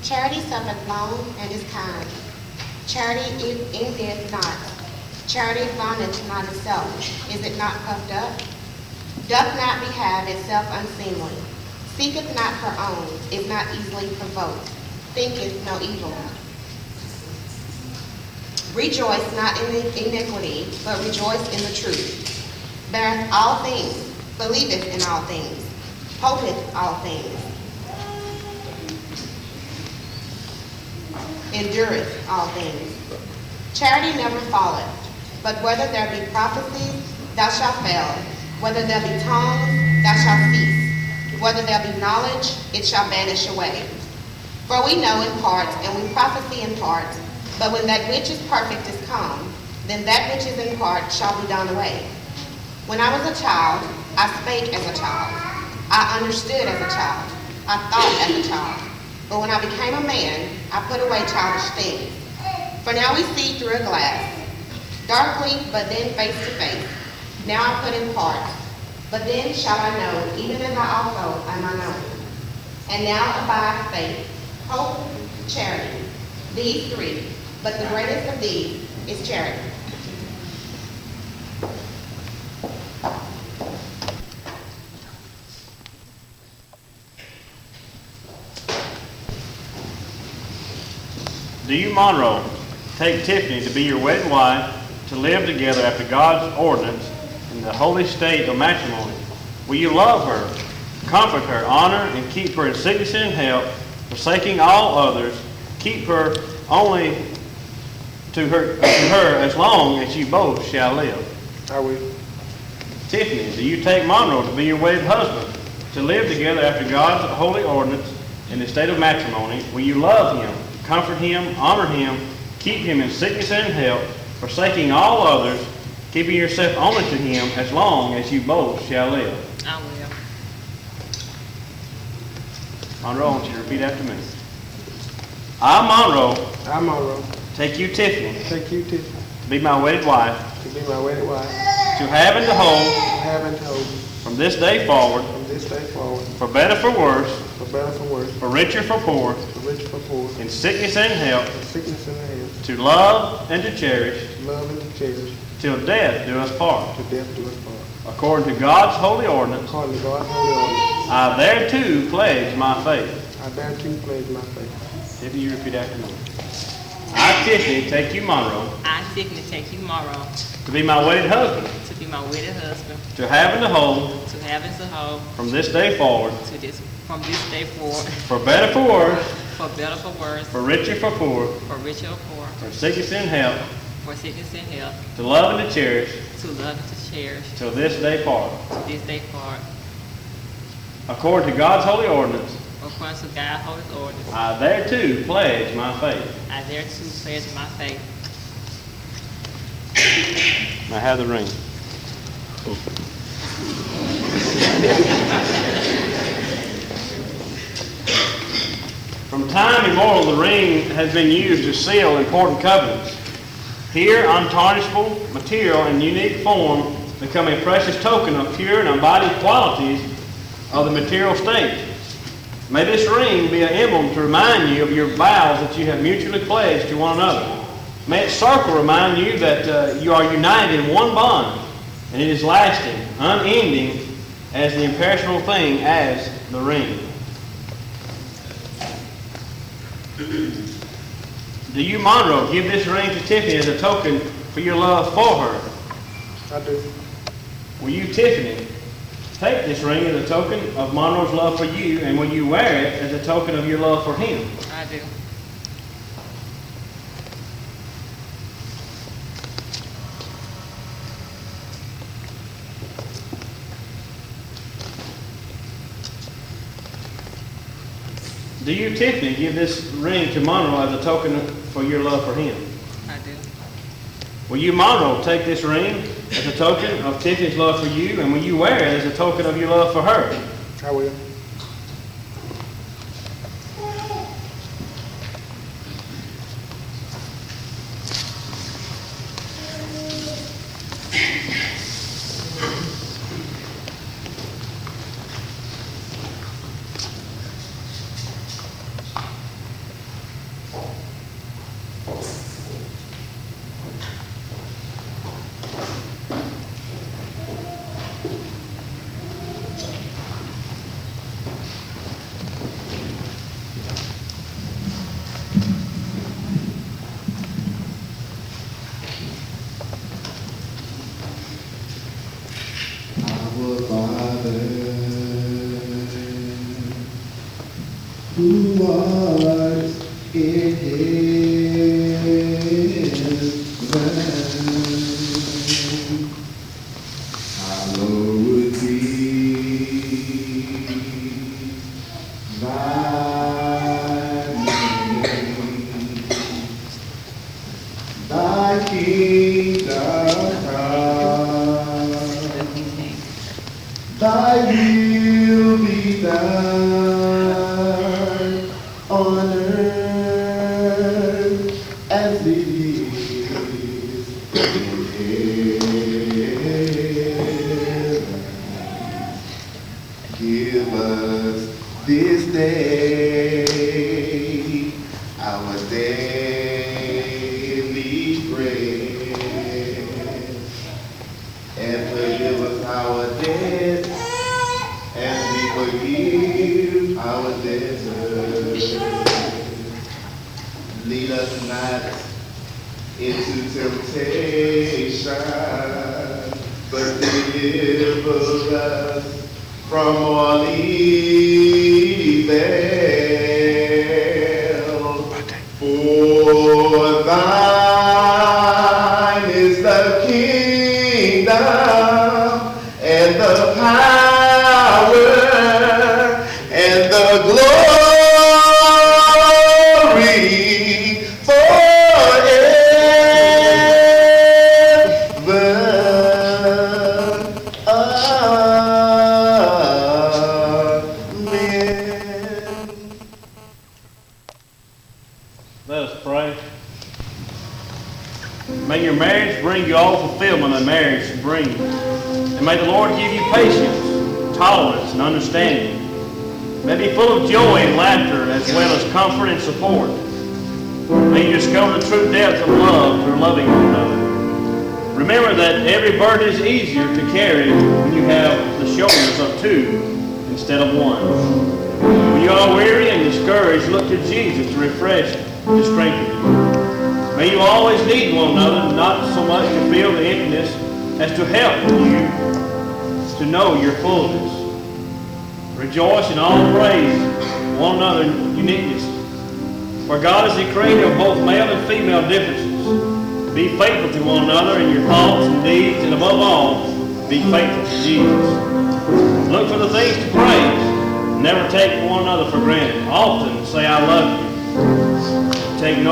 Charity suffereth long and is kind. Charity envieth not. Charity vaunteth not itself. Is it not puffed up? Doth not behave itself unseemly. Seeketh not her own. Is not easily provoked. Thinketh no evil. Rejoice not in iniquity, but rejoice in the truth. Beareth all things, believeth in all things, hopeth all things, endureth all things. Charity never falleth, but whether there be prophecy, thou shalt fail. Whether there be tongues, thou shalt cease. Whether there be knowledge, it shall vanish away. For we know in part, and we prophesy in part, but when that which is perfect is come, then that which is in part shall be done away. When I was a child, I spake as a child. I understood as a child. I thought as a child. But when I became a man, I put away childish things. For now we see through a glass, darkly, but then face to face. Now I put in part, but then shall I know, even as I also am known. And now abide faith, hope, charity, these three, but the greatest of these is charity. Do you, Monroe, take Tiffany to be your wedded wife, to live together after God's ordinance in the holy state of matrimony? Will you love her, comfort her, honor, and keep her in sickness and in health, forsaking all others, keep her only to her as long as you both shall live? I will. Tiffany, do you take Monroe to be your wedded husband, to live together after God's holy ordinance in the state of matrimony? Will you love him, comfort him, honor him, keep him in sickness and in health, forsaking all others, keeping yourself only to him as long as you both shall live? I will. Monroe, I want you to repeat after me. I, Monroe, I, Monroe, take you, Tiffany, take you, Tiffany, to be my wedded wife, to be my wedded wife, to have and to hold, have and to hold, from this day forward, from this day forward, for better for worse, for better for worse, for richer for poor, for rich for poor, in sickness and health, in sickness and in health, to love and to cherish, to love and to cherish, till death do us part. to death do us part. According to God's holy ordinance, According to God's holy ordinance, I thereto pledge my faith. I thereto pledge my faith. Tiffany, you repeat after me. I, Tiffany, take you, Monroe, I, Tiffany, take you, Monroe, to be my wedded husband, to be my wedded husband, to have and to hold, to have and to hold, from this day forward, from this day forward, for better for worse, for better for worse, for richer for poor, for richer or poor, for sickness and health, for sickness and health, to love and to cherish, to love and to cherish, till this day part. to this day forward, According to God's holy ordinance, according to God's holy ordinance, I thereto pledge my faith. I thereto pledge my faith. I have the ring. From time immemorial, the ring has been used to seal important covenants. Here, untarnishable material and unique form become a precious token of pure and unbodied qualities of the material state. May this ring be an emblem to remind you of your vows that you have mutually pledged to one another. May its circle remind you that you are united in one bond, and it is lasting, unending, as the imperishable thing as the ring. Do you, Monroe, give this ring to Tiffany as a token for your love for her? I do. Will you, Tiffany, take this ring as a token of Monroe's love for you, and will you wear it as a token of your love for him? I do. Do you, Tiffany, give this ring to Monroe as a token for your love for him? I do. Will you, Monroe, take this ring as a token of Tiffany's love for you, and will you wear it as a token of your love for her? I will. our Father, who art in heaven, hallowed be thy name. Thy kingdom come, thy will be done on earth as it is in heaven. Give us this day our daily bread, and forgive us our debts as we forgive our debtors. Lead us not into temptation, but deliver us from all evil. For thine is the kingdom and the power and the glory forever. Amen. Let us pray. May your marriage bring you all fulfillment that marriage should bring you. And may the Lord give you patience, tolerance, and understanding. May be full of joy and laughter as well as comfort and support. May you discover the true depth of love through loving one another. Remember that every burden is easier to carry when you have the shoulders of two instead of one. When you are weary and discouraged, look to Jesus to refresh you, to strengthen you. May you always need one another, not so much to feel the emptiness as to help you to know your fullness. Rejoice in all praise one another's uniqueness. For God is the creator of both male and female differences. Be faithful to one another in your thoughts and deeds, and above all, be faithful to Jesus. Look for the things to praise. Never take one another for granted. Often say, I love you. Take no